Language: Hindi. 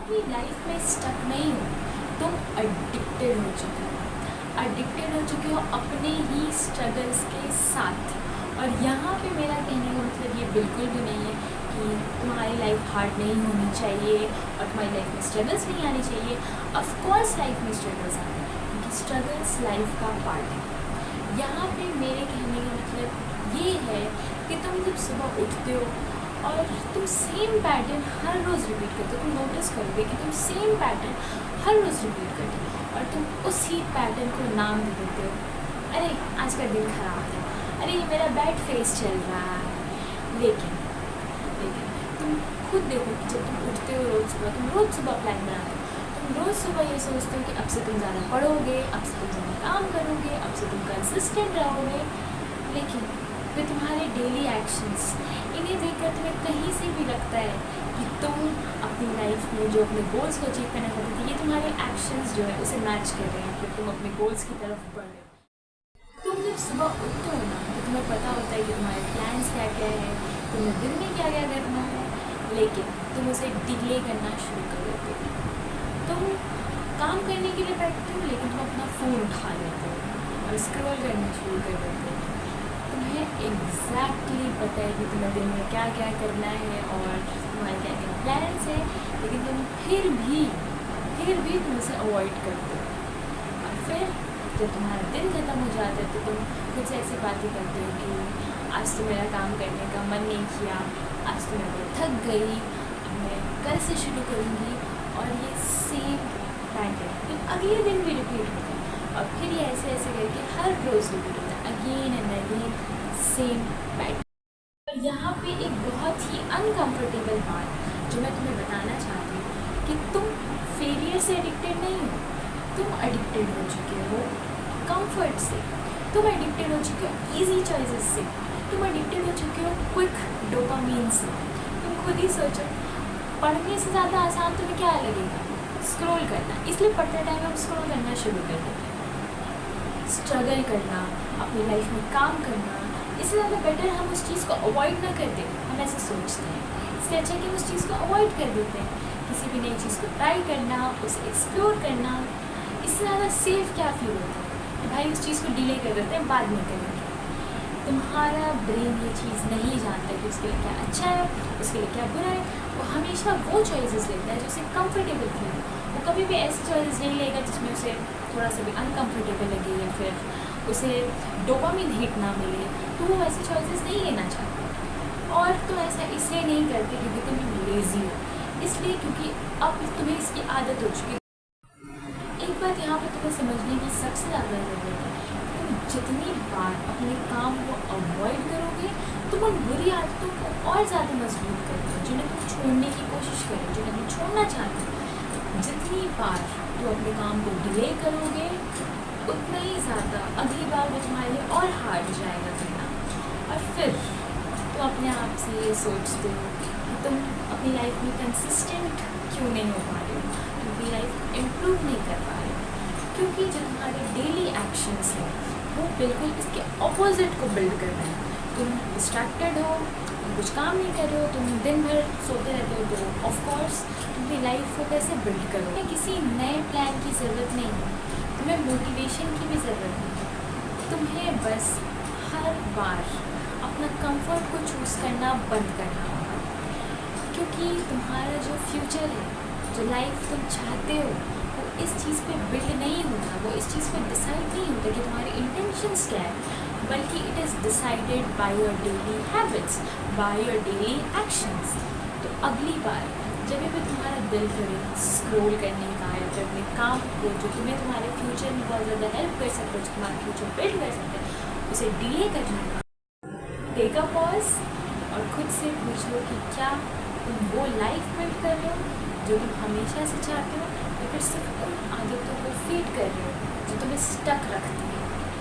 अपनी लाइफ में स्टक नहीं हो, तुम एडिक्टेड हो चुके हो। एडिक्टेड हो चुके हो अपने ही स्ट्रगल्स के साथ। और यहाँ पे मेरा कहने का मतलब ये बिल्कुल भी नहीं है कि तुम्हारी लाइफ हार्ड नहीं होनी चाहिए और तुम्हारी लाइफ में स्ट्रगल्स नहीं आनी चाहिए। ऑफ कोर्स लाइफ में स्ट्रगल्स आते हैं, क्योंकि स्ट्रगल्स लाइफ का पार्ट है। यहाँ पे मेरे कहने का मतलब ये है कि तुम जब सुबह उठते हो और तुम सेम पैटर्न हर रोज़ रिपीट करते हो, तुम नोटिस करोगे कि तुम सेम पैटर्न हर रोज़ रिपीट करते हो और तुम उसी पैटर्न को नाम दे देते हो। अरे आज का दिन खराब था, अरे ये मेरा बैड फेस चल रहा है। लेकिन तुम खुद देखो कि जब तुम उठते हो रोज़ सुबह, तुम रोज़ सुबह प्लान बनाते हो, तुम रोज़ सुबह ये सोचते हो कि अब से तुम ज़्यादा पढ़ोगे, अब से तुम ज़्यादा काम करोगे, अब से तुम कंसिस्टेंट रहोगे। लेकिन फिर तुम्हारे डेली एक्शंस, इन्हें देखकर तुम्हें कहीं से भी लगता है कि तुम अपनी लाइफ में जो अपने गोल्स को अचीव करना चाहते थे, ये तुम्हारे एक्शंस जो है उसे मैच कर रहे हैं, फिर तुम अपने गोल्स की तरफ बढ़ रहे हो। तुम जब सुबह उठते हो ना, तो तुम्हें पता होता है कि तुम्हारे प्लान्स क्या क्या है, तुम्हें दिन में क्या क्या करना है, लेकिन तुम उसे डिले करना शुरू कर देते हो। तुम काम करने के लिए बैठते हो, लेकिन तुम अपना फ़ोन उठा लेते हो और स्क्रॉल करना शुरू कर देते हो। तुम्हें एग्जैक्टली पता है कि तुम्हें दिन में क्या क्या करना है और तुम्हारे क्या क्या प्लान्स हैं, लेकिन तुम फिर भी तुम उसे अवॉइड करते हो। और फिर जब तुम्हारा दिन ख़त्म हो जाता है तो तुम खुद से ऐसी बातें करते हो कि आज तो मेरा काम करने का मन नहीं किया, आज तो मैं बहुत थक गई, अब मैं कल से शुरू करूँगी। और ये सेम पैटर्न फिर अगले दिन भी रिपीट होता है और फिर ये ऐसे ऐसे करके हर रोज़ रिपीट होता है, again and again same pattern. और यहाँ पे एक बहुत ही अनकम्फर्टेबल बात जो मैं तुम्हें बताना चाहती हूँ कि तुम फेलियर से एडिक्टेड नहीं हो, तुम एडिक्टेड हो चुके हो कंफर्ट से, तुम एडिक्टेड हो चुके हो इजी चॉइसेस से, तुम एडिक्टेड हो चुके हो क्विक डोपामीन से। तुम खुद ही सोचो, पढ़ने से ज़्यादा आसान तुम्हें क्या लगेगा? स्क्रॉल करना। इसलिए पढ़ते टाइम हम स्क्रॉल करना शुरू कर देते हैं। स्ट्रगल करना, अपनी लाइफ में काम करना, इससे ज़्यादा बेटर हम उस चीज़ को अवॉइड ना कर दें, हम ऐसे सोचते हैं। इससे अच्छा कि हम उस चीज़ को अवॉइड कर देते हैं। किसी भी नई चीज़ को ट्राई करना, उसे एक्सप्लोर करना, इससे ज़्यादा सेफ क्या फील होता है कि भाई उस चीज़ को डिले कर देते हैं, बाद में करेंगे। तुम्हारा ब्रेन ये चीज़ नहीं जानता कि उसके लिए क्या अच्छा है, उसके लिए क्या बुरा है। वो हमेशा वो चॉइसेस लेता है जो उसे कंफर्टेबल फील हो। वो कभी भी ऐसी चॉइसेस नहीं लेगा जिसमें उसे थोड़ा सा भी अनकम्फर्टेबल लगे या फिर उसे डोपामिन हिट ना मिले, तो वो ऐसी चॉइसेस नहीं लेना चाहता। और तुम ऐसा इसलिए नहीं करते क्योंकि तुम लेज़ी हो, इसलिए क्योंकि अब तुम्हें इसकी आदत हो चुकी है। एक बात यहाँ पर तुम्हें समझने की सबसे ज़्यादा ज़रूरत है, तुम जितनी बार अपने काम को अवॉइड करोगे, तुम उन बुरी आदतों को और ज़्यादा मजबूत करोगे जिन्हें तुम छोड़ने की कोशिश करो, जिन्हें तुम छोड़ना चाहते हो। जितनी बार तुम अपने काम को डिले करोगे, उतना ही ज़्यादा अगली बार वो तुम्हारे लिए और हार्ड जाएगा करना। और फिर तुम अपने आप से ये सोचते हो कि तुम अपनी लाइफ में कंसिस्टेंट क्यों नहीं हो पा रहे हो, तुम अपनी लाइफ इम्प्रूव नहीं कर पा रहे हो, क्योंकि जो तुम्हारे डेली एक्शंस हैं वो बिल्कुल इसके ऑपोजिट को बिल्ड कर रहे हैं। तुम डिस्ट्रैक्टेड हो, तुम कुछ काम नहीं कर रहे हो, तुम दिन भर सोते रहते हो, तो ऑफकोर्स तुम्हारी लाइफ को कैसे बिल्ड करो। तुम्हें किसी नए प्लान की ज़रूरत नहीं है, तुम्हें मोटिवेशन की भी ज़रूरत नहीं है। तुम्हें बस हर बार अपना कंफर्ट को चूज़ करना बंद करना होगा, क्योंकि तुम्हारा जो फ्यूचर है, जो लाइफ तुम चाहते हो, वो इस चीज़ पे बिल्ड नहीं होता, वो इस चीज़ पे डिसाइड नहीं होता कि तुम्हारे इंटेंशंस क्या है, बल्कि it is decided by your daily habits, by your daily actions. तो अगली बार जब भी तुम्हारा दिल करे स्क्रॉल करने का या फिर अपने काम को जो तुम्हें तुम्हारे फ्यूचर में बहुत ज़्यादा हेल्प कर सकते हो, जो तुम्हारा फ्यूचर बिल्ड कर सकते हैं, उसे डिले करने का, टेक अ पॉज और खुद से पूछ लो कि क्या तुम वो लाइफ बिल्ड कर रहे हो जो तुम हमेशा से चाहते हो, या फिर सिर्फ उन आदतों को फीड कर रहे हो जो तुम्हें स्टक रखती है।